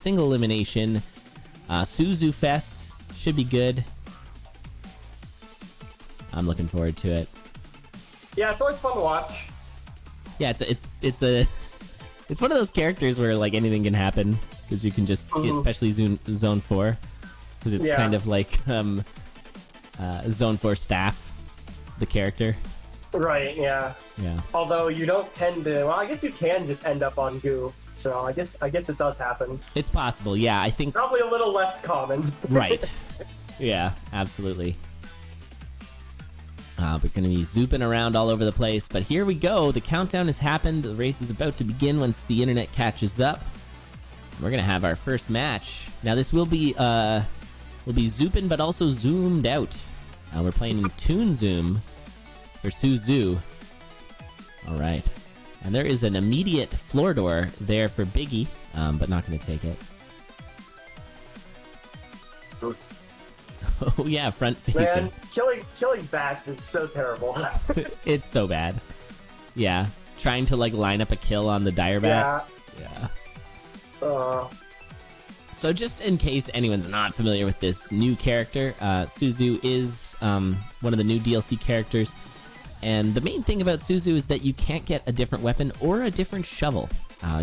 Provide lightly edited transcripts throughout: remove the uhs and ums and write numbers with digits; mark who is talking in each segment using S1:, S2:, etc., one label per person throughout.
S1: single elimination. Suzu Fest should be good. I'm looking forward to it.
S2: Yeah, it's always fun to watch.
S1: Yeah, it's one of those characters where like anything can happen because you can just, especially Zone 4, because it's kind of like Zone 4 staff, the character.
S2: Right. Yeah.
S1: Yeah.
S2: Although you don't tend to. Well, I guess you can just end up on goo. So I guess it does happen.
S1: It's possible. Yeah, I think
S2: probably a little less common.
S1: Right. Yeah, absolutely. We're going to be zooping around all over the place, but here we go. The countdown has happened. The race is about to begin once the internet catches up. We're going to have our first match. Now this will be zooping, but also zoomed out. We're playing in Toon Zoom for Suzu. All right. And there is an immediate floor door there for Biggie, but not going to take it. Oh yeah, front facing.
S2: Man, killing bats is so terrible.
S1: It's so bad. Yeah, trying to like line up a kill on the dire bat.
S2: Yeah.
S1: So just in case anyone's not familiar with this new character, Suzu is one of the new DLC characters. And the main thing about Suzu is that you can't get a different weapon or a different shovel.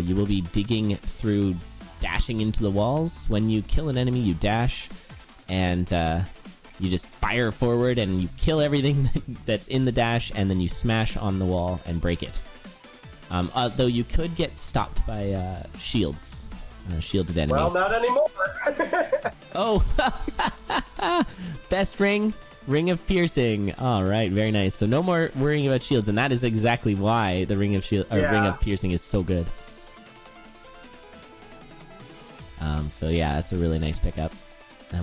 S1: You will be digging through, dashing into the walls. When you kill an enemy, you dash, and you just fire forward and you kill everything that's in the dash, and then you smash on the wall and break it. Though you could get stopped by shields, shielded enemies.
S2: Well, not anymore.
S1: Oh, best ring of piercing. All right, very nice. So no more worrying about shields, and that is exactly why the ring of piercing is so good. So yeah, that's a really nice pickup.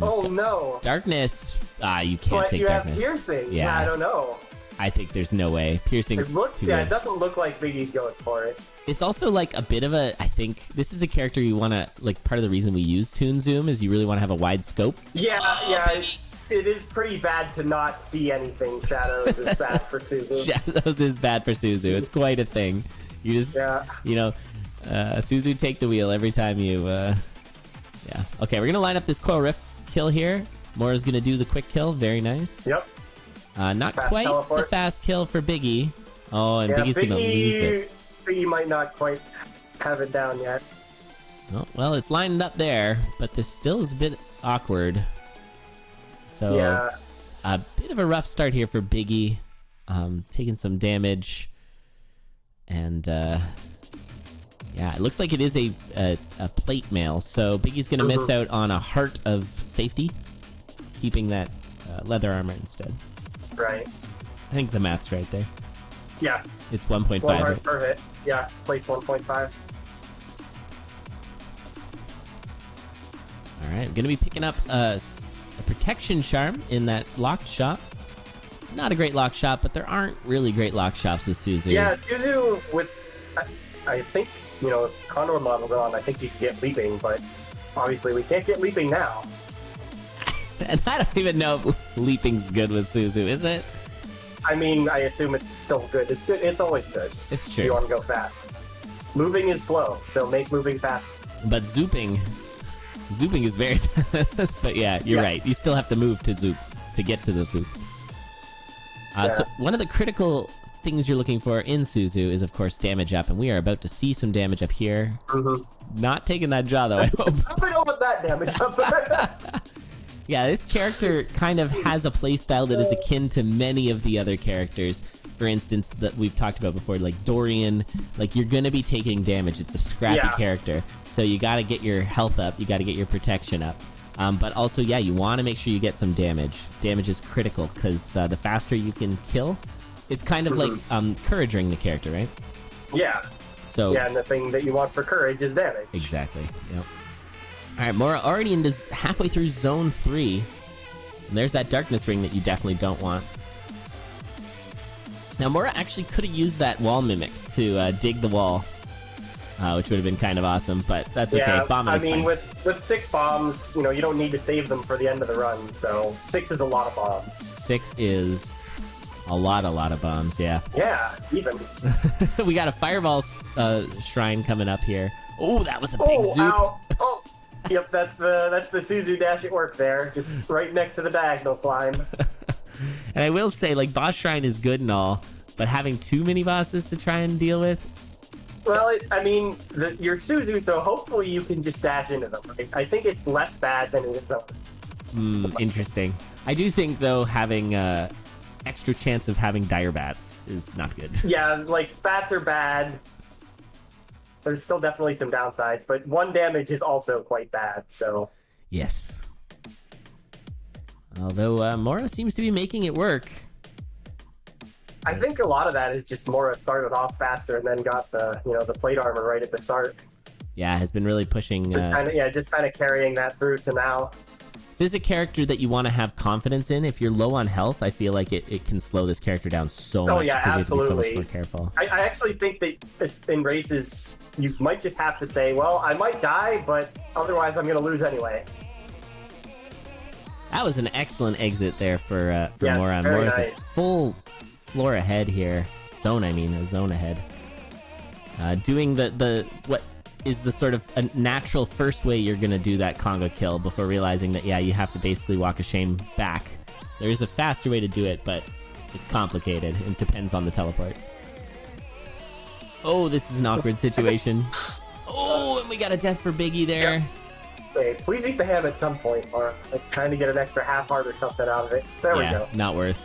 S2: Oh no!
S1: Darkness. You can't take
S2: you
S1: darkness.
S2: Have piercing.
S1: Yeah,
S2: I don't know.
S1: I think there's no way. Piercing.
S2: It doesn't look like Biggie's going for it.
S1: It's also like a bit of a. I think this is a character you want to like. Part of the reason we use Toon Zoom is you really want to have a wide scope.
S2: Yeah, It is pretty bad to not see anything. Shadows is bad for Suzu.
S1: Shadows is bad for Suzu. It's quite a thing. You just, Suzu take the wheel every time you. Yeah. Okay, we're gonna line up this Quo Riff kill here. Mora's gonna do the quick kill. Very nice.
S2: Yep.
S1: Not
S2: fast
S1: quite
S2: teleport.
S1: the fast kill for Biggie. Oh, and Biggie's gonna lose it.
S2: Biggie might not quite have it down yet.
S1: Oh, well, it's lined up there, but this still is a bit awkward. So, a bit of a rough start here for Biggie. Taking some damage. And, yeah, it looks like it is a plate mail. So, Biggie's going to miss out on a heart of safety. Keeping that leather armor instead.
S2: Right.
S1: I think the math's right there.
S2: Yeah.
S1: It's 1.5.
S2: 1 heart per hit. Yeah, plate's 1.5.
S1: Alright, I'm going to be picking up a protection charm in that locked shop. Not a great lock shop, but there aren't really great lock shops with Suzu.
S2: Yeah, Suzu with, I think, with CoNDOR model on, I think you can get leaping, but obviously we can't get leaping now.
S1: And I don't even know if leaping's good with Suzu, is it?
S2: I mean, I assume it's still good. It's good. It's always good.
S1: It's true.
S2: If you want to go fast. Moving is slow, so make moving fast.
S1: But zooping is very fast. But yeah, you're right. You still have to move to zoop to get to the zoop. So one of the critical things you're looking for in Suzu is, of course, damage up, and we are about to see some damage up here. Not taking that jaw though, I hope.
S2: I don't want that damage up.
S1: Yeah, this character kind of has a playstyle that is akin to many of the other characters. For instance, that we've talked about before, like Dorian. Like, you're gonna be taking damage. It's a scrappy character, so you gotta get your health up. You gotta get your protection up. But also, yeah, you want to make sure you get some damage. Damage is critical because the faster you can kill, it's kind of like courage ring the character, right?
S2: Yeah.
S1: So
S2: yeah, and the thing that you want for courage is damage.
S1: Exactly. Yep. All right, Mora already into halfway through Zone 3. And there's that darkness ring that you definitely don't want. Now, Mora actually could have used that wall mimic to dig the wall, which would have been kind of awesome, but that's okay.
S2: Yeah,
S1: Bomb
S2: I mean, with 6 bombs, you don't need to save them for the end of the run, so 6 is a lot of bombs.
S1: 6 is a lot of bombs, yeah.
S2: Yeah, even.
S1: We got a fireball shrine coming up here. Oh, that was a big zoop.
S2: Ow. Oh, Yep, that's the Suzu dash at work there, just right next to the diagonal slime.
S1: And I will say, like, boss shrine is good and all, but having too many bosses to try and deal with.
S2: Well, I mean, you're Suzu, so hopefully you can just dash into them. Right? I think it's less bad than its own.
S1: Interesting. I do think, though, having extra chance of having dire bats is not good.
S2: Yeah, like, bats are bad. There's still definitely some downsides, but 1 damage is also quite bad, so...
S1: Yes. Although Mora seems to be making it work.
S2: I think a lot of that is just Mora started off faster and then got the plate armor right at the start.
S1: Yeah, has been really pushing...
S2: Just kind of carrying that through to now.
S1: This is a character that you want to have confidence in. If you're low on health, I feel like it can slow this character down so much.
S2: Oh yeah, absolutely.
S1: You have to be so much more careful.
S2: I actually think that in races, you might just have to say, well, I might die, but otherwise I'm going to lose anyway.
S1: That was an excellent exit there for
S2: yes,
S1: Mora.
S2: Very
S1: Mora's
S2: nice.
S1: a full floor ahead here. Zone ahead. Doing what is the sort of a natural first way you're going to do that conga kill before realizing that, yeah, you have to basically walk a shame back. There is a faster way to do it, but it's complicated. It depends on the teleport. Oh, this is an awkward situation. Oh, and we got a death for Biggie there.
S2: Yep. Hey, please eat the ham at some point, or like trying to get an extra half heart or something out of it. There we go.
S1: Not worth.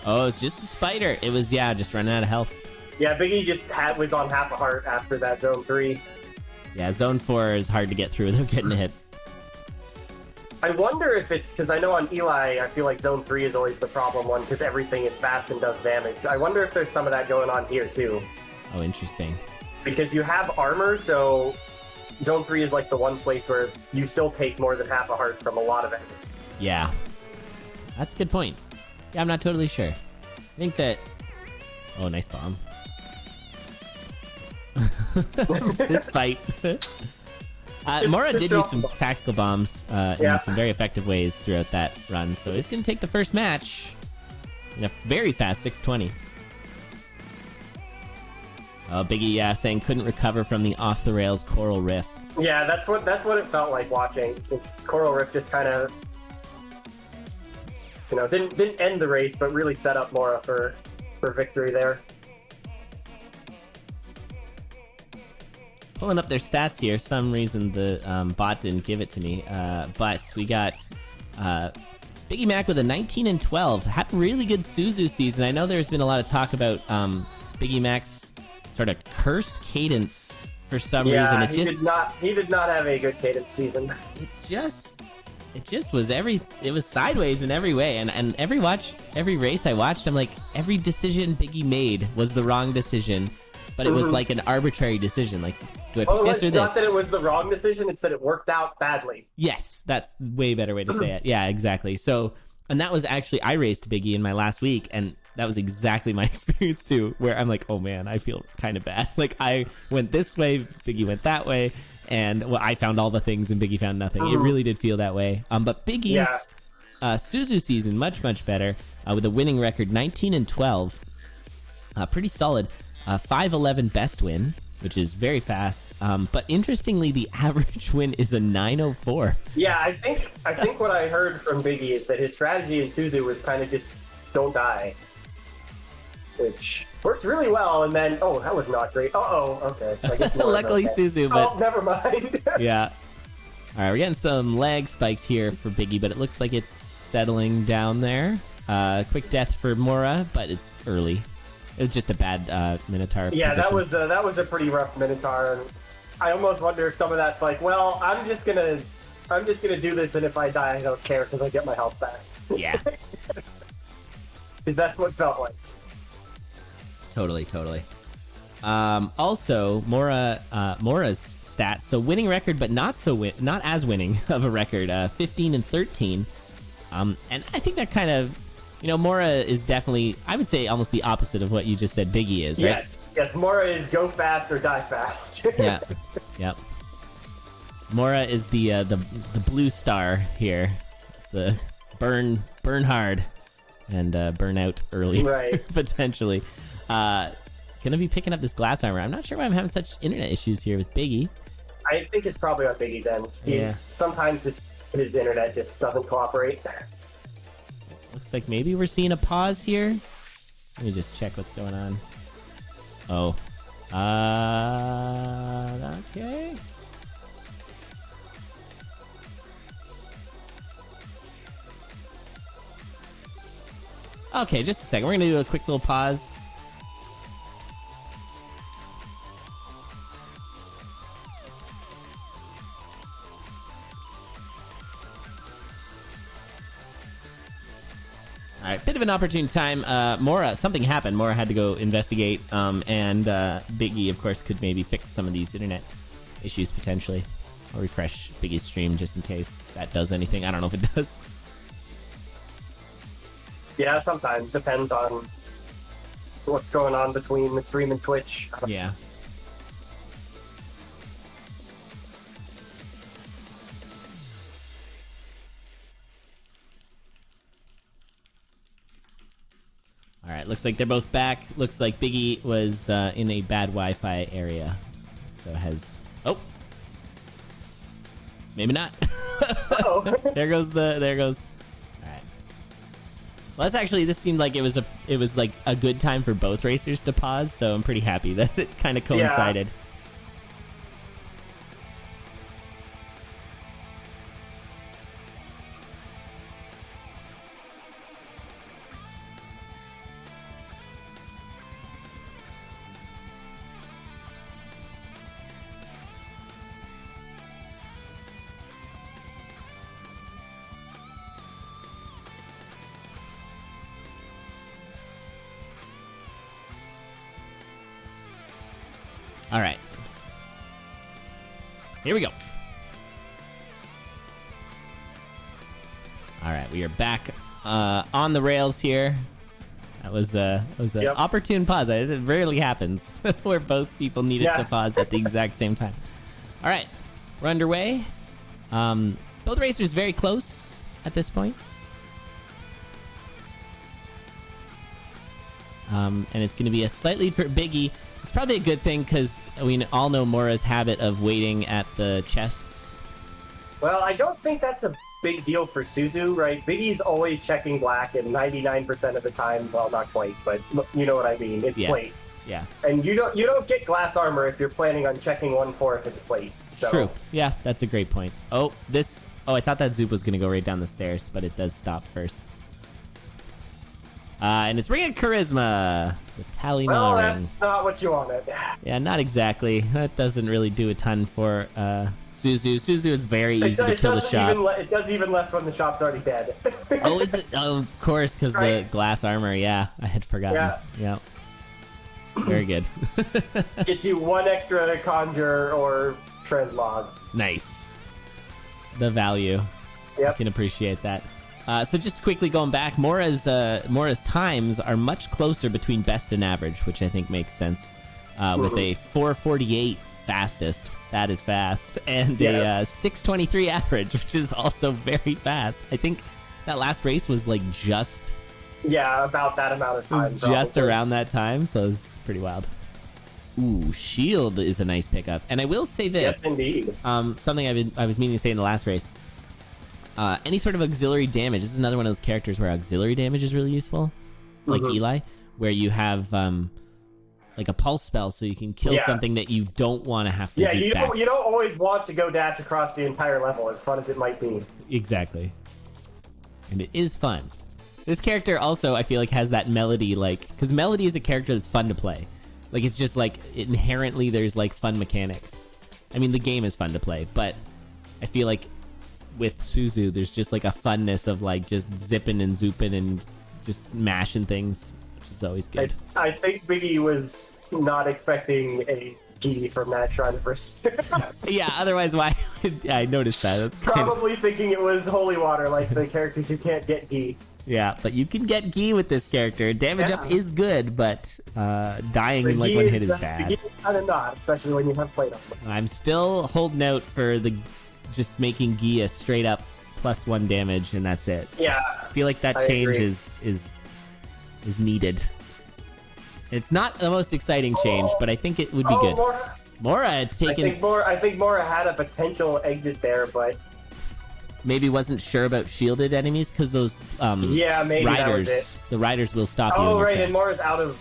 S1: Oh, it's just a spider. It was, just running out of health.
S2: Yeah, Biggie just was on half a heart after that zone 3.
S1: Yeah, zone 4 is hard to get through without getting hit.
S2: I wonder if it's because I know on Eli, I feel like zone 3 is always the problem one because everything is fast and does damage. I wonder if there's some of that going on here too.
S1: Oh, interesting.
S2: Because you have armor, so zone 3 is like the one place where you still take more than half a heart from a lot of enemies.
S1: Yeah. That's a good point. Yeah, I'm not totally sure. I think that... Oh, nice bomb. This fight. Mora did use some tactical bombs in some very effective ways throughout that run, so he's going to take the first match in a very fast 620. Oh, Biggie saying couldn't recover from the off-the-rails Coral Rift.
S2: Yeah, that's what it felt like watching. This Coral Rift just kind of, didn't end the race, but really set up Mora for victory there.
S1: Pulling up their stats here. Some reason the bot didn't give it to me, but we got Biggie Mac with a 19 and 12. Had a really good Suzu season. I know there's been a lot of talk about Biggie Mac's sort of cursed cadence for some reason.
S2: He did not have a good cadence season.
S1: It just was it was sideways in every way, and every race I watched, I'm like, every decision Biggie made was the wrong decision, but it was like an arbitrary decision. Like, do I pick this or this?
S2: It's not that it was the wrong decision, it's that it worked out badly.
S1: Yes, that's a way better way to say it. Yeah, exactly. So, and that was actually, I raced Biggie in my last week, and that was exactly my experience too, where I'm like, oh man, I feel kind of bad. Like, I went this way, Biggie went that way, and I found all the things and Biggie found nothing. It really did feel that way. But Biggie's Suzu season, much better, with a winning record 19 and 12. Pretty solid. 511 best win, which is very fast. But interestingly, the average win is a 904.
S2: Yeah, I think what I heard from Biggie is that his strategy in Suzu was kind of just don't die, which works really well. And then, oh, that was not great. Okay. I guess
S1: luckily
S2: okay.
S1: Suzu, but...
S2: Oh, never mind.
S1: Yeah. All right, we're getting some lag spikes here for Biggie, but it looks like it's settling down there. Quick death for Mora, but it's early. It was just a bad Minotaur position.
S2: that was a pretty rough Minotaur. And I almost wonder if some of that's like, well, I'm just gonna do this, and if I die, I don't care because I get my health back.
S1: Yeah.
S2: Because that's what it felt like.
S1: Totally. Also, Mora's stats. So winning record, but not as winning of a record. 15 and 13. And I think that kind of, Mora is definitely, I would say, almost the opposite of what you just said Biggie is, right?
S2: Yes. Mora is go fast or die fast.
S1: Yeah. Yep. Mora is the blue star here. The burn hard and burn out early,
S2: right?
S1: Potentially. Gonna be picking up this glass armor. I'm not sure why I'm having such internet issues here with Biggie.
S2: I think it's probably on Biggie's end.
S1: Yeah.
S2: Sometimes his internet just doesn't cooperate.
S1: Looks like maybe we're seeing a pause here. Let me just check what's going on. Oh. Okay. Okay, just a second. We're gonna do a quick little pause. All right, bit of an opportune time. Mora, something happened. Mora had to go investigate, and Biggie, of course, could maybe fix some of these internet issues potentially. I'll refresh Biggie's stream just in case that does anything. I don't know if it does.
S2: Yeah, sometimes. Depends on what's going on between the stream and Twitch.
S1: Yeah. All right, looks like they're both back. Looks like Biggie was in a bad Wi-Fi area. So has... Oh! Maybe not.
S2: Oh.
S1: There goes. All right. Well, that's actually, this seemed like it was like a good time for both racers to pause, so I'm pretty happy that it kind of coincided. Yeah. All right. Here we go. All right, we are back on the rails here. That was an opportune pause. It rarely happens where both people needed to pause at the exact same time. All right, we're underway. Both racers very close at this point. And it's going to be a slight lead for Biggie. It's probably a good thing because we all know Mora's habit of waiting at the chests.
S2: Well, I don't think that's a big deal for Suzu, right? Biggie's always checking black, and 99% of the time, well, not quite, but you know what I mean. It's plate.
S1: Yeah.
S2: And you don't get glass armor if you're planning on checking 1-4 if it's plate. So.
S1: True. Yeah, that's a great point. Oh, I thought that Zoop was going to go right down the stairs, but it does stop first. And it's Ring of Charisma. The Tally
S2: Well,
S1: ring.
S2: that's not what you wanted.
S1: Yeah, not exactly. That doesn't really do a ton for Suzu. Suzu is very easy to kill the shop.
S2: It does even less when the shop's already dead.
S1: Oh, is it? Oh, of course, because the glass armor. Yeah, I had forgotten. Yeah. Very good.
S2: Gets you 1 extra conjure or trend log.
S1: Nice. The value.
S2: Yep.
S1: I can appreciate that. So just quickly going back, Mora's times are much closer between best and average, which I think makes sense. With a 4:48 fastest, that is fast, and a 6:23 average, which is also very fast. I think that last race was like just...
S2: Yeah, about that amount of time.
S1: Just around that time, so it's pretty wild. Ooh, shield is a nice pickup. And I will say this.
S2: Yes, indeed.
S1: Something I was meaning to say in the last race. Any sort of auxiliary damage. This is another one of those characters where auxiliary damage is really useful. Like Eli, where you have like a pulse spell so you can kill something that you don't want to have to zoop back.
S2: You don't always want to go dash across the entire level, as fun as it might be.
S1: Exactly. And it is fun. This character also, I feel like, has that Melody, like... Because Melody is a character that's fun to play. Like, it's just, like, inherently there's, like, fun mechanics. I mean, the game is fun to play, but I feel like with Suzu, there's just, like, a funness of, like, just zipping and zooping and just mashing things, which is always good.
S2: I think Biggie was not expecting a G from that Shrine of Risk.
S1: Yeah, otherwise, why? I noticed that. That's
S2: probably thinking it was holy water, like the characters who can't get G.
S1: Yeah, but you can get Gi with this character. Damage up is good, but dying in like one hit is bad.
S2: Gi is kind of not, especially when you have plate on them.
S1: I'm still holding out for the just making Gi a straight up +1 damage, and that's it.
S2: Yeah,
S1: I feel like that change is needed. It's not the most exciting change, but I think it would be good. Mora taking...
S2: I think Mora had a potential exit there, but
S1: maybe wasn't sure about shielded enemies because those
S2: yeah, maybe
S1: riders,
S2: that was it.
S1: the riders will stop you.
S2: Oh, right, and Mora's out of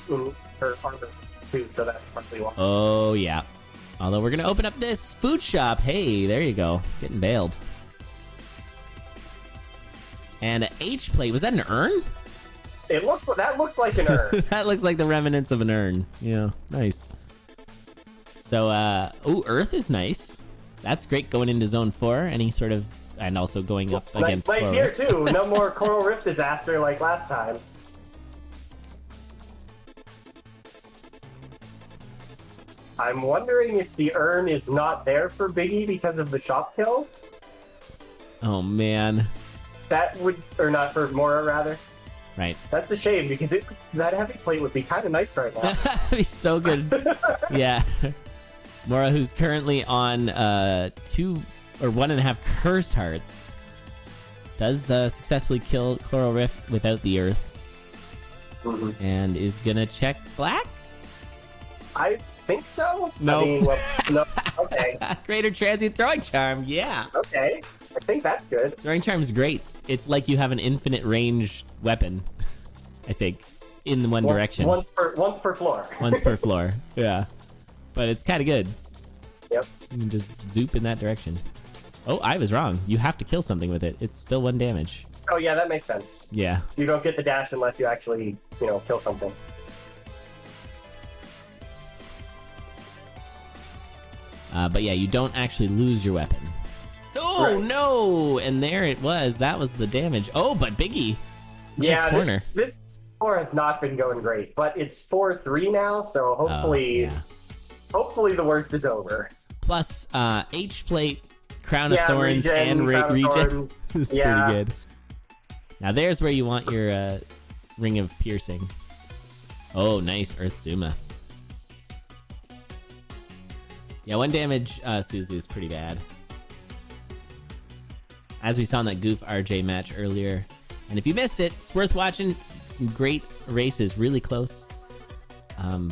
S2: her armor too, so that's partly why.
S1: Oh, yeah. Although we're going to open up this food shop. Hey, there you go. Getting bailed. And an H plate. Was that an urn?
S2: That looks like an urn.
S1: That looks like the remnants of an urn. Yeah, nice. So, ooh, Earth is nice. That's great going into Zone 4. Any sort of... And also going up against
S2: nice
S1: Coral
S2: here,
S1: Rift.
S2: too. No more Coral Rift disaster like last time. I'm wondering if the urn is not there for Biggie because of the shop kill.
S1: Oh, man.
S2: That would... Or not for Mora, rather.
S1: Right.
S2: That's a shame, because that heavy plate would be kind of nice right now.
S1: That'd be so good. Yeah. Mora, who's currently on 2 or 1.5 cursed hearts, does successfully kill Coral Rift without the Earth. And is gonna check black?
S2: I think so.
S1: No.
S2: I mean, well, no. Okay.
S1: Greater transient throwing charm, yeah.
S2: Okay. I think that's good.
S1: Throwing charm is great. It's like you have an infinite range weapon, I think, in one direction.
S2: Once per floor.
S1: Once per floor, yeah. But it's kind of good.
S2: Yep.
S1: You can just zoop in that direction. Oh, I was wrong. You have to kill something with it. It's still 1 damage.
S2: Oh yeah, that makes sense.
S1: Yeah.
S2: You don't get the dash unless you actually, kill something.
S1: But yeah, you don't actually lose your weapon. Oh, right. No! And there it was. That was the damage. Oh, but Biggie.
S2: Yeah, this score has not been going great, but it's 4-3 now, so hopefully, hopefully the worst is over.
S1: Plus, H plate, Crown of Thorns, and regen. This is pretty good. Now there's where you want your Ring of Piercing. Oh, nice, Earth Zuma. Yeah, 1 damage Suzu is pretty bad. As we saw in that Goof RJ match earlier. And if you missed it, it's worth watching. Some great races, really close.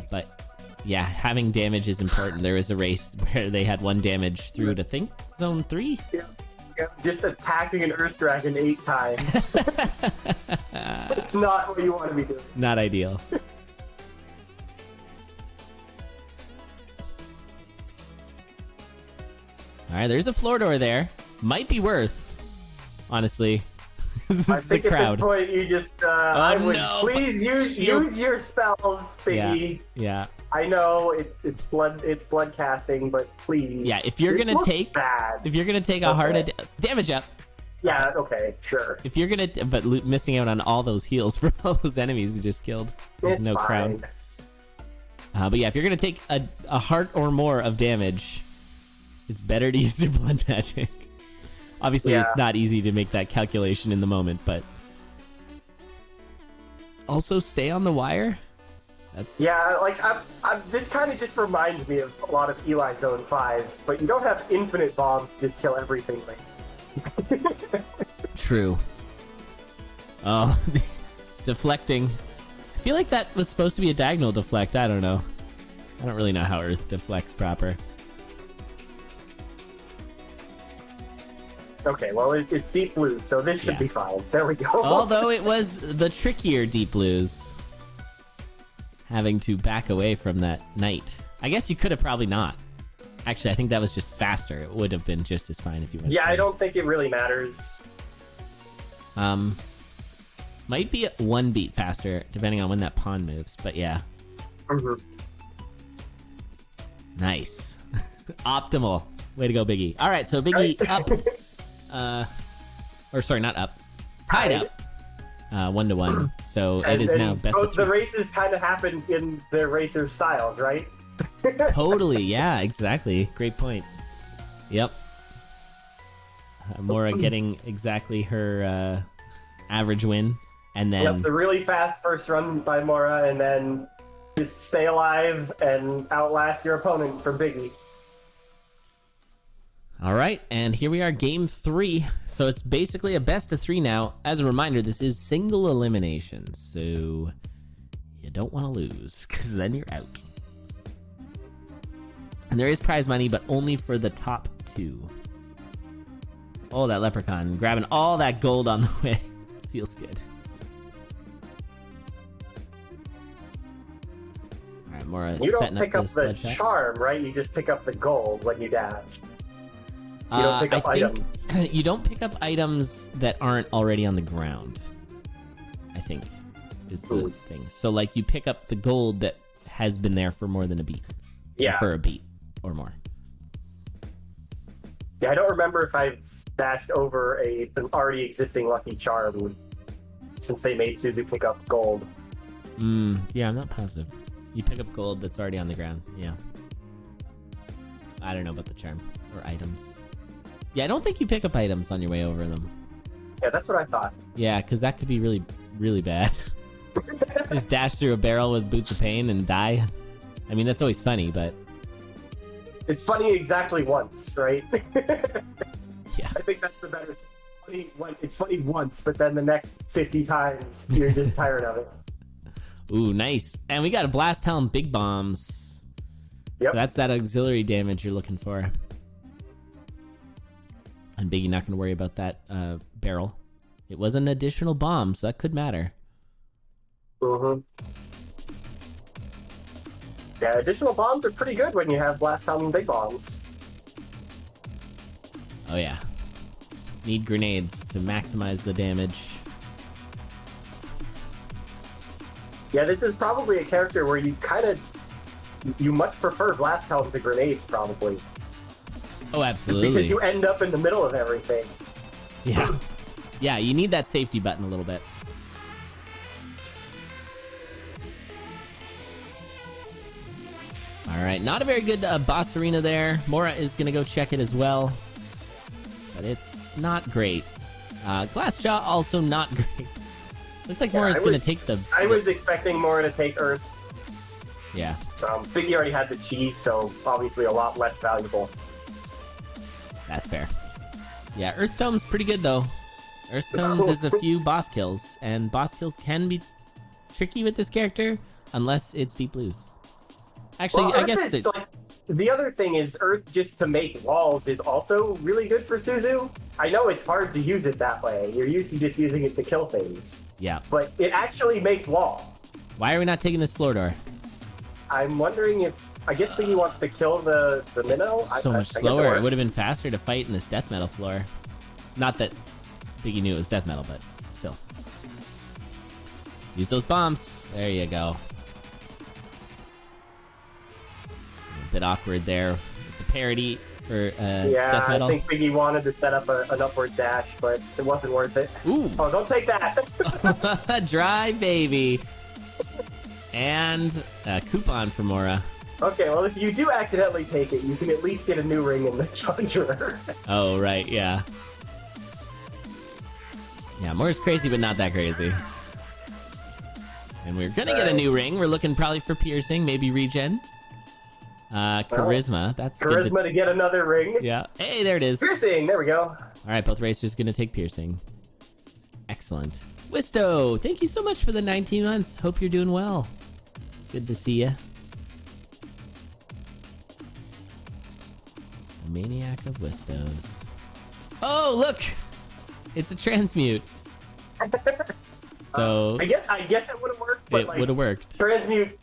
S1: But yeah, having damage is important. There was a race where they had 1 damage through to, I think, Zone 3?
S2: Yeah. Just attacking an Earth Dragon 8 times. It's not what you want to be doing.
S1: Not ideal. Alright, there's a floor door there. Might be worth, honestly. This
S2: I
S1: is
S2: think
S1: the crowd.
S2: At this point, you just, please use your spells, Biggie.
S1: Yeah.
S2: I know it's blood casting, but please.
S1: Yeah, if you're gonna take a hard damage up.
S2: Yeah. Okay. Sure.
S1: If you're gonna, but missing out on all those heals for all those enemies you just killed. There's no
S2: fine.
S1: crown. But yeah, if you're gonna take a heart or more of damage, it's better to use your blood magic. Obviously, it's not easy to make that calculation in the moment, but also stay on the wire.
S2: Yeah, like this kind of just reminds me of a lot of Eli Zone 5s, but you don't have infinite bombs to just kill everything.
S1: True. Oh, deflecting. I feel like that was supposed to be a diagonal deflect. I don't know. I don't really know how Earth deflects proper.
S2: Okay, well, it's deep blues, so this should be fine. There we go.
S1: Although it was the trickier deep blues. Having to back away from that knight. I guess you could have probably not. Actually, I think that was just faster. It would have been just as fine if you went.
S2: Yeah, I don't think it really matters.
S1: Might be 1 beat faster, depending on when that pawn moves, but yeah. Nice. Optimal. Way to go, Biggie. All right, so Biggie up. Or sorry, not up. Tied up. 1-1. So it is now best of 3.
S2: The races kind of happened in their racers' styles, right?
S1: Totally, yeah, exactly. Great point. Yep. Mora getting exactly her average win, and then
S2: the really fast first run by Mora, and then just stay alive and outlast your opponent from Biggie.
S1: All right, and here we are, game 3. So it's basically a best of 3 now. As a reminder, this is single elimination, so you don't want to lose, because then you're out. And there is prize money, but only for the top 2. Oh, that leprechaun grabbing all that gold on the way. Feels good. All right, Mora
S2: You don't
S1: setting
S2: pick
S1: up
S2: up
S1: this
S2: the
S1: bloodshot.
S2: charm, right? You just pick up the gold when you dash. You don't pick up items.
S1: You don't pick up items that aren't already on the ground, I think, is the thing. So, like, you pick up the gold that has been there for more than a beat.
S2: Yeah.
S1: For a beat or more.
S2: Yeah, I don't remember if I've dashed over an already existing lucky charm since they made Suzu pick up gold.
S1: Yeah, I'm not positive. You pick up gold that's already on the ground. Yeah. I don't know about the charm or items. Yeah, I don't think you pick up items on your way over them.
S2: Yeah, that's what I thought.
S1: Yeah, because that could be really, really bad. Just dash through a barrel with boots of pain and die. I mean, that's always funny, but...
S2: It's funny exactly once, right?
S1: Yeah.
S2: I think that's the better... It's funny once, but then the next 50 times, you're just tired of it.
S1: Ooh, nice. And we got a Blast Helm Big Bombs.
S2: Yep.
S1: So that's that auxiliary damage you're looking for. And Biggie not going to worry about that barrel. It was an additional bomb, so that could matter.
S2: Yeah, additional bombs are pretty good when you have Blast Helm Big Bombs.
S1: Oh, yeah. Just need grenades to maximize the damage.
S2: Yeah, this is probably a character where you you much prefer Blast Helm to grenades, probably.
S1: Oh, absolutely.
S2: Just because you end up in the middle of everything.
S1: Yeah. Yeah, you need that safety button a little bit. All right, not a very good boss arena there. Mora is going to go check it as well. But it's not great. Glassjaw also not great. Looks like Mora's going to take the...
S2: I was expecting Mora to take Earth.
S1: Yeah.
S2: Biggie already had the cheese, so obviously a lot less valuable.
S1: That's fair. Yeah, Earth Tome's pretty good, though. Earth Tomes is a few boss kills, and boss kills can be tricky with this character, unless it's Deep Blues. Actually,
S2: well,
S1: I guess...
S2: The other thing is, Earth just to make walls is also really good for Suzu. I know it's hard to use it that way. You're used to just using it to kill things.
S1: Yeah.
S2: But it actually makes walls.
S1: Why are we not taking this floor door?
S2: I'm wondering if... I guess Biggie wants to kill the minnow.
S1: So much slower. It would have been faster to fight in this death metal floor. Not that Biggie knew it was death metal, but still. Use those bombs. There you go. A bit awkward there with the parody for death metal.
S2: I think Biggie wanted to set up an upward dash, but it wasn't worth it.
S1: Ooh.
S2: Oh, don't take that.
S1: Dry baby. And a coupon for Mora.
S2: Okay, well, if you do accidentally take it, you can at least get a new ring in the Conjurer.
S1: Oh, right, yeah. Yeah, Mora's crazy, but not that crazy. And we're gonna get a new ring. We're looking probably for piercing, maybe regen. Charisma, that's good.
S2: Charisma to get another ring.
S1: Yeah. Hey, there it is.
S2: Piercing, there we go.
S1: All right, both racers gonna take piercing. Excellent. Wisto, thank you so much for the 19 months. Hope you're doing well. It's good to see you. Maniac of Wistos. Oh, look! It's a transmute. So
S2: I guess it would have worked. But
S1: it would have worked.
S2: Transmute.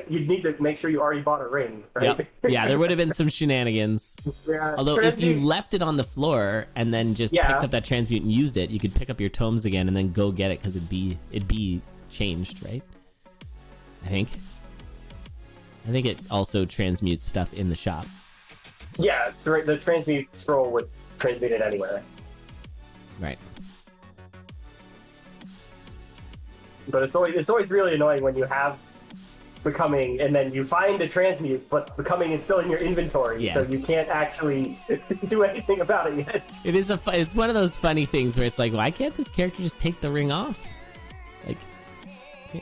S2: You'd need to make sure you already bought a ring, right?
S1: Yep. Yeah, there would have been some shenanigans.
S2: Yeah,
S1: although if you left it on the floor and then just picked up that transmute and used it, you could pick up your tomes again and then go get it because it'd be changed, right? I think it also transmutes stuff in the shop.
S2: Yeah, the transmute scroll would transmute it anywhere.
S1: Right.
S2: But it's always really annoying when you have Becoming and then you find a transmute, but Becoming is still in your inventory,
S1: yes.
S2: So you can't actually do anything about it yet.
S1: It's one of those funny things where it's like, why can't this character just take the ring off? Like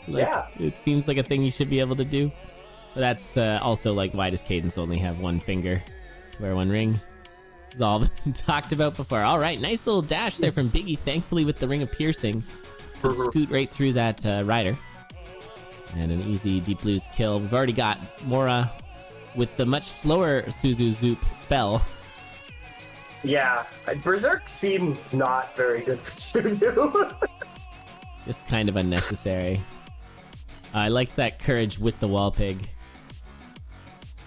S1: yeah, it seems like a thing you should be able to do. But that's also like, why does Cadence only have one finger to wear one ring? It's all been talked about before. All right, nice little dash there from Biggie, thankfully with the Ring of Piercing. Could scoot right through that rider. And an easy Deep Blues kill. We've already got Mora with the much slower Suzu Zoop spell.
S2: Yeah, Berserk seems not very good for Suzu.
S1: Just kind of unnecessary. I liked that courage with the wall pig.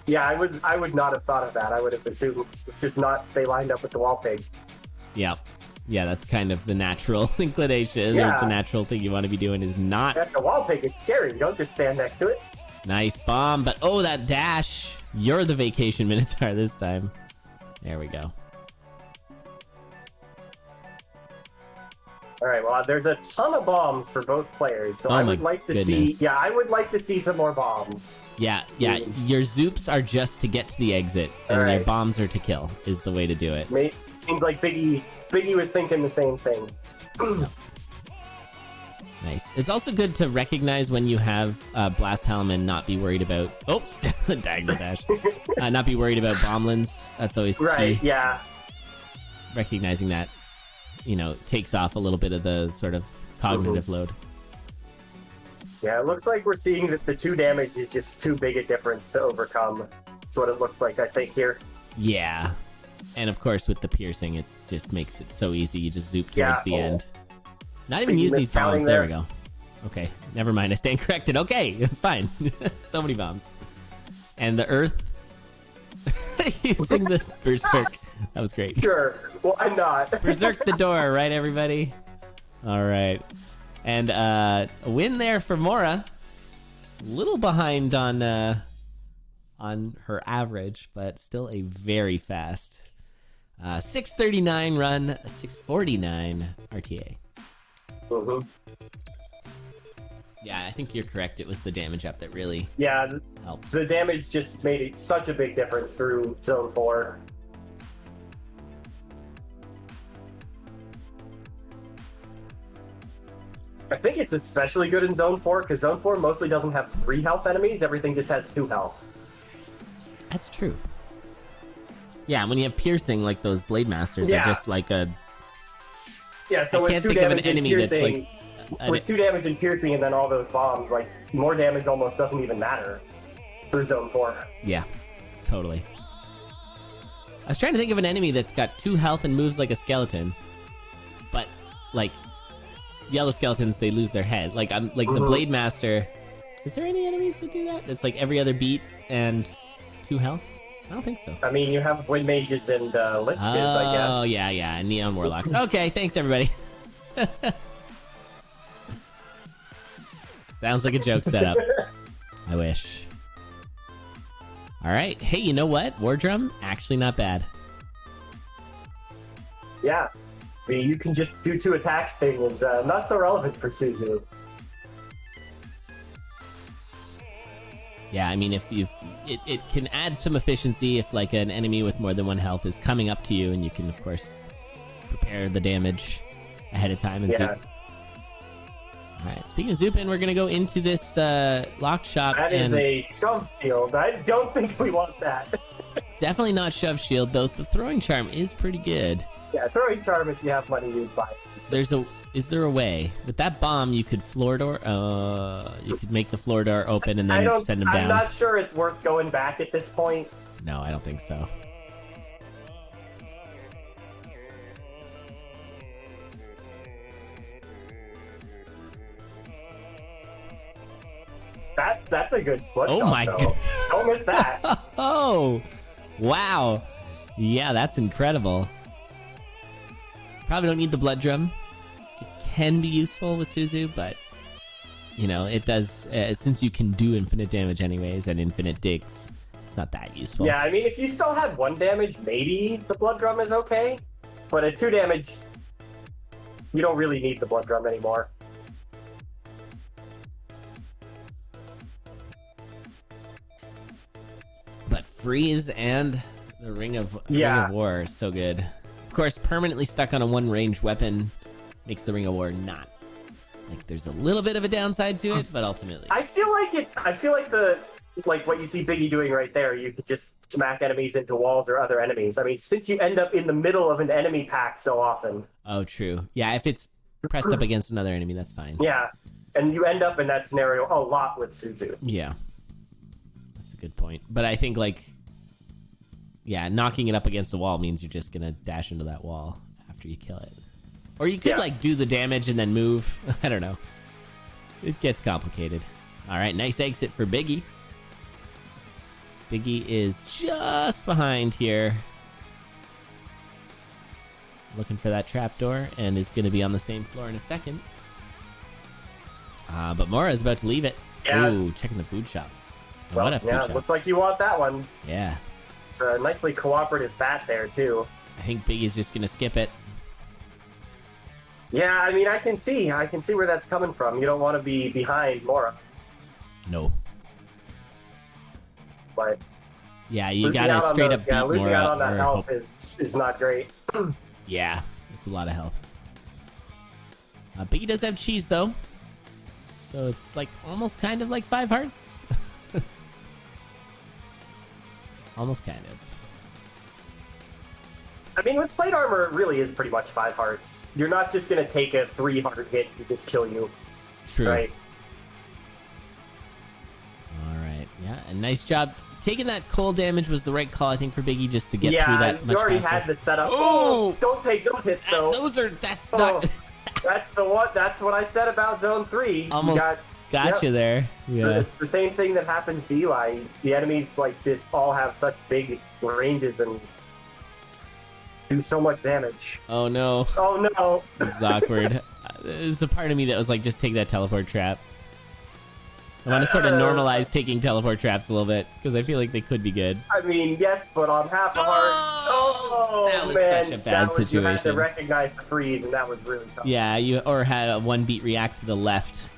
S2: Yeah, I would not have thought of that. I would have assumed just not stay lined up with the wall pig.
S1: Yeah. Yeah, that's kind of the natural inclination.
S2: Yeah.
S1: The natural thing you want to be doing is not.
S2: That's the wall pig. It's scary. You don't just stand next to it.
S1: Nice bomb, but oh, that dash. You're the vacation Minotaur this time. There we go.
S2: All right, well, there's a ton of bombs for both players, so I would like to see... Yeah, I would like to see some more bombs.
S1: Yeah. Your Zoops are just to get to the exit, and your bombs are to kill, is the way to do it.
S2: Seems like Biggie was thinking the same thing.
S1: Nice. It's also good to recognize when you have Blast Helm and not be worried about... Oh! Diagonal dash. Not be worried about bomblands. That's always key.
S2: Right, yeah.
S1: Recognizing that, takes off a little bit of the sort of cognitive load.
S2: Yeah, it looks like we're seeing that the 2 damage is just too big a difference to overcome. That's what it looks like, I think, here.
S1: Yeah. And of course, with the piercing, it just makes it so easy. You just zoop towards the end. Not even use these bombs. There we go. Okay, never mind. I stand corrected. Okay, it's fine. So many bombs. And the earth. Using the Berserk. That was great.
S2: Sure. Well, I'm not.
S1: Berserk the door, right, everybody? All right. And a win there for Mora. Little behind on her average, but still a very fast 639 run, 649 RTA.
S2: Mm-hmm.
S1: Yeah, I think you're correct. It was the damage up that really helped.
S2: The damage just made it such a big difference through Zone 4. I think it's especially good in Zone 4, because Zone 4 mostly doesn't have 3 health enemies. Everything just has 2 health.
S1: That's true. Yeah, when you have piercing, like those Blade Masters are just like a...
S2: Yeah, so
S1: I can't think of an enemy that's like...
S2: With 2 damage and piercing and then all those bombs, like, more damage almost doesn't even matter through Zone 4.
S1: Yeah, totally. I was trying to think of an enemy that's got 2 health and moves like a skeleton. But, like, yellow skeletons, they lose their head. Like, the Blade Master... Is there any enemies that do that? It's like every other beat and 2 health? I don't think so.
S2: I mean, you have Wind Mages and Lich Diz, I guess.
S1: Oh, yeah, and Neon Warlocks. Okay, thanks, everybody. Sounds like a joke setup. I wish. All right. Hey, you know what? War Drum, actually not bad.
S2: Yeah. I mean, you can just do 2 attacks thing is not so relevant for Suzu.
S1: Yeah, I mean, if it can add some efficiency if like an enemy with more than 1 health is coming up to you, and you can of course prepare the damage ahead of time and zoop. All right, speaking of zooping, we're gonna go into this lock shop.
S2: That is a shove shield. I don't think we want that.
S1: Definitely not shove shield, though. The throwing charm is pretty good.
S2: Yeah, throwing charm if you have money, you'd buy it.
S1: Is there a way with that bomb you could floor door? You could make the floor door open and then send him down.
S2: I'm not sure it's worth going back at this point.
S1: No, I don't think so.
S2: That's a good blood shot,
S1: my God.
S2: Don't miss that.
S1: Oh, wow. Yeah, that's incredible. Probably don't need the blood drum. It can be useful with Suzu, but, it does, since you can do infinite damage anyways and infinite digs, it's not that useful.
S2: Yeah, I mean, if you still had 1 damage, maybe the blood drum is okay. But at 2 damage, you don't really need the blood drum anymore.
S1: But Freeze and the Ring of War are so good. Of course, permanently stuck on a 1-range weapon makes the Ring of War not. Like, there's a little bit of a downside to it, but ultimately...
S2: I feel like what you see Biggie doing right there, you could just smack enemies into walls or other enemies. I mean, since you end up in the middle of an enemy pack so often...
S1: Oh, true. Yeah, if it's pressed up against another enemy, that's fine.
S2: Yeah, and you end up in that scenario a lot with Suzu.
S1: Yeah. good point. But I think, like, yeah, knocking it up against a wall means you're just gonna dash into that wall after you kill it. Or you could, like, do the damage and then move. I don't know. It gets complicated. All right, nice exit for Biggie. Biggie is just behind here. Looking for that trapdoor and is going to be on the same floor in a second. But Mora is about to leave it.
S2: Yeah.
S1: Ooh, checking the food shop.
S2: Well,
S1: what a food shop.
S2: Looks like you want that one.
S1: Yeah.
S2: It's a nicely cooperative bat there, too.
S1: I think Biggie's just going to skip it.
S2: Yeah, I mean, I can see where that's coming from. You don't want to be behind Mora.
S1: No.
S2: But
S1: yeah, you got to straight up beat Mora.
S2: Losing out on that health is not great.
S1: Yeah, it's a lot of health. Biggie does have cheese, though. So it's like almost kind of like 5 hearts. Almost kind of.
S2: I mean, with plate armor, it really is pretty much 5 hearts. You're not just going to take a 3-heart hit and just kill you.
S1: True.
S2: Right?
S1: All right. Yeah, and nice job. Taking that cold damage was the right call, I think, for Biggie just to get through that much faster.
S2: You already had the setup.
S1: Oh!
S2: Don't take those hits, though.
S1: That's not...
S2: That's the one. That's what I said about Zone 3.
S1: Almost got you there. Yeah.
S2: So it's the same thing that happens to Eli. The enemies, like, just all have such big ranges and do so much damage.
S1: Oh, no.
S2: Oh, no.
S1: This is awkward. There's the part of me that was like, just take that teleport trap. I want to sort of normalize taking teleport traps a little bit, because I feel like they could be good.
S2: I mean, yes, but on half a heart... Oh,
S1: that was
S2: man.
S1: such a bad situation.
S2: You had to recognize the freeze, and that was really tough.
S1: Yeah, you had a 1-beat react to the left.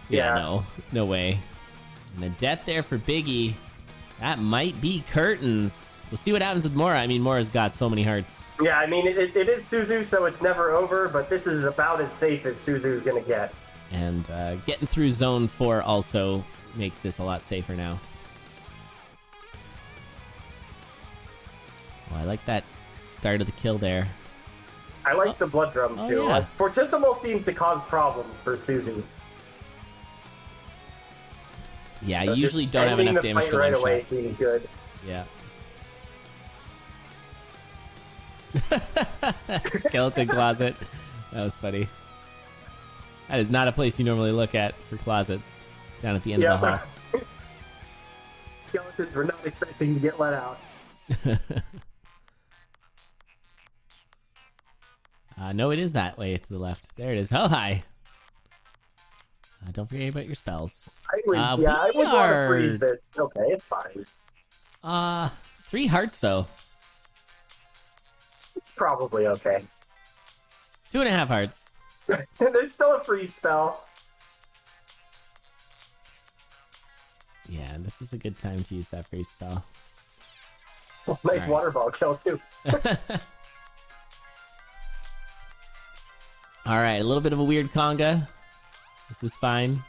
S1: Yeah, no way. And a death there for Biggie. That might be curtains. We'll see what happens with Mora. I mean, Mora's got so many hearts.
S2: Yeah, I mean, it is Suzu, so it's never over, but this is about as safe as Suzu's going to get.
S1: And getting through Zone 4 also makes this a lot safer now. Well, I like that start of the kill there.
S2: I like the blood drum, too.
S1: Yeah.
S2: Fortissimo seems to cause problems for Suzu.
S1: Yeah,
S2: So
S1: you usually don't have enough damage to
S2: right
S1: one
S2: away
S1: shot.
S2: seems good.
S1: Yeah. Skeleton closet. That was funny. That is not a place you normally look at for closets. Down at the end of the hall.
S2: Skeletons were not expecting to get let out.
S1: No, it is that way to the left. There it is. Oh, hi. Don't forget about your spells.
S2: I would want to freeze this. Okay, it's fine.
S1: 3 hearts, though.
S2: It's probably okay.
S1: 2.5 hearts.
S2: There's still a freeze spell.
S1: Yeah, this is a good time to use that freeze spell.
S2: Nice water ball kill, too.
S1: Alright, a little bit of a weird conga. This is fine.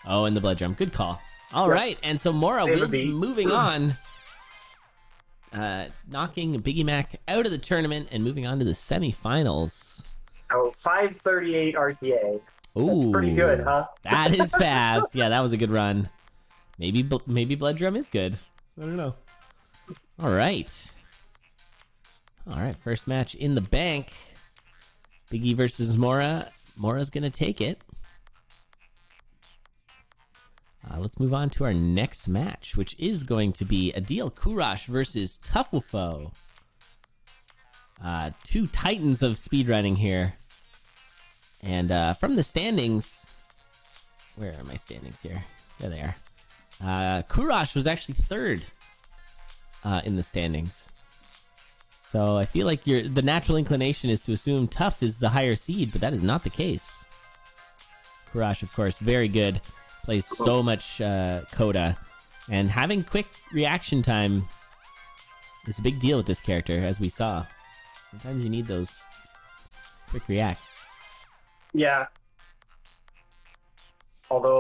S1: Oh, and the blood drum. Good call. Alright, and so Mora will be moving on. Knocking Biggie Mac out of the tournament and moving on to the semifinals.
S2: Oh, 538 RTA.
S1: Ooh,
S2: that's pretty good, huh?
S1: That is fast. Yeah, that was a good run. Maybe blood drum is good. I don't know. All right, first match in the bank. Biggie versus Mora. Mora's gonna take it. Let's move on to our next match, which is going to be Adil Kurash versus Tufflefo. 2 titans of speedrunning here. And from the standings... Where are my standings here? There they are. Kurash was actually 3rd in the standings. So I feel like the natural inclination is to assume Tuff is the higher seed, but that is not the case. Kurash, of course, very good. Plays so much Coda. And having quick reaction time is a big deal with this character, as we saw. Sometimes you need those quick reacts.
S2: Yeah. Although